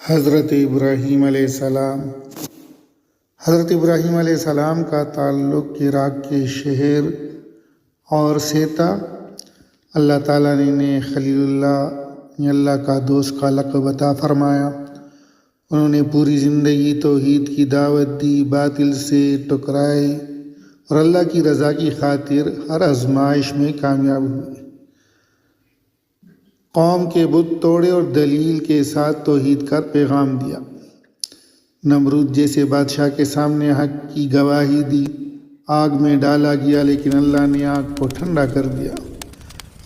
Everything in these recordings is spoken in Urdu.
حضرت ابراہیم علیہ السلام۔ حضرت ابراہیم علیہ السلام کا تعلق عراق کے شہر اور سے تھا۔ اللہ تعالیٰ نے انہیں خلیل اللہ اللہ کا دوست کا لقب عطا فرمایا۔ انہوں نے پوری زندگی توحید کی دعوت دی، باطل سے ٹکرائے اور اللہ کی رضا کی خاطر ہر آزمائش میں کامیاب ہوئے۔ قوم کے بت توڑے اور دلیل کے ساتھ توحید کا پیغام دیا۔ نمرود جیسے بادشاہ کے سامنے حق کی گواہی دی، آگ میں ڈالا گیا لیکن اللہ نے آگ کو ٹھنڈا کر دیا۔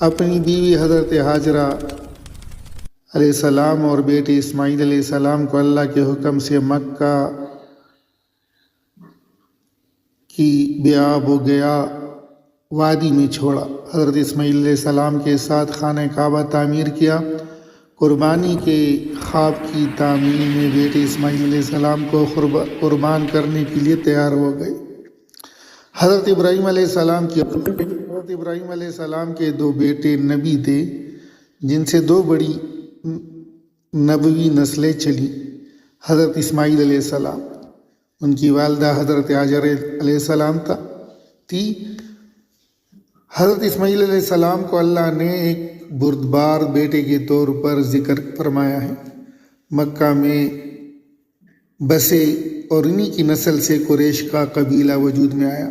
اپنی بیوی حضرت ہاجرہ علیہ السلام اور بیٹے اسماعیل علیہ السلام کو اللہ کے حکم سے مکہ کی بیاب ہو گیا وادی میں چھوڑا۔ حضرت اسماعیل علیہ السلام کے ساتھ خانہ کعبہ تعمیر کیا۔ قربانی کے خواب کی تعمیر میں بیٹے اسماعیل علیہ السلام کو قربان کرنے کے لیے تیار ہو گئے۔ حضرت ابراہیم علیہ السلام کے دو بیٹے نبی تھے، جن سے دو بڑی نبوی نسلیں چلی۔ حضرت اسماعیل علیہ السلام، ان کی والدہ حضرت ہاجر علیہ السلام تھی۔ حضرت اسماعیل علیہ السلام کو اللہ نے ایک بردبار بیٹے کے طور پر ذکر فرمایا ہے۔ مکہ میں بسے اور انہی کی نسل سے قریش کا قبیلہ وجود میں آیا۔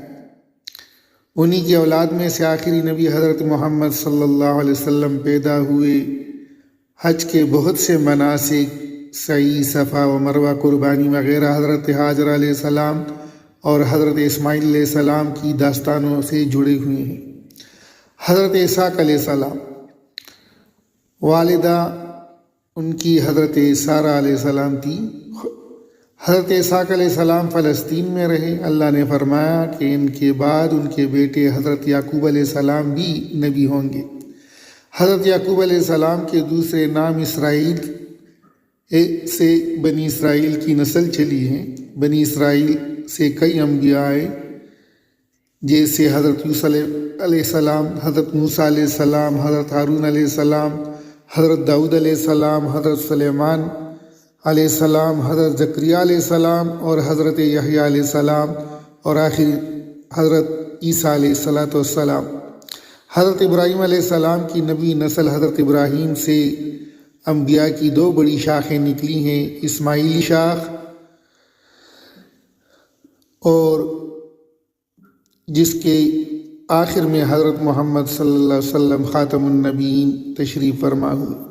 انہی کی اولاد میں سے آخری نبی حضرت محمد صلی اللہ علیہ وسلم پیدا ہوئے۔ حج کے بہت سے مناسک، سعی، صفا و مروہ، قربانی وغیرہ حضرت ہاجر علیہ السلام اور حضرت اسماعیل علیہ السلام کی داستانوں سے جڑے ہوئے ہیں۔ حضرت اسحاق علیہ السلام، والدہ ان کی حضرت سارہ علیہ السلام تھی۔ حضرت اسحاق علیہ السلام فلسطین میں رہے۔ اللہ نے فرمایا کہ ان کے بعد ان کے بیٹے حضرت یعقوب علیہ السلام بھی نبی ہوں گے۔ حضرت یعقوب علیہ السلام کے دوسرے نام اسرائیل سے بنی اسرائیل کی نسل چلی ہے۔ بنی اسرائیل سے کئی انبیاء آئے، جیسے حضرت یوسف علیہ السلام، حضرت موسیٰ علیہ السلام، حضرت ہارون علیہ السلام، حضرت داؤد علیہ السلام، حضرت سلیمان علیہ السلام، حضرت زکریہ علیہ السلام اور حضرت یحییٰ علیہ السلام، اور آخر حضرت عیسیٰ علیہ السلام۔ حضرت ابراہیم علیہ السلام کی نبی نسل حضرت ابراہیم سے انبیاء کی دو بڑی شاخیں نکلی ہیں، اسماعیلی شاخ اور جس کے آخر میں حضرت محمد صلی اللہ علیہ وسلم خاتم النبیین تشریف فرما ہوئے۔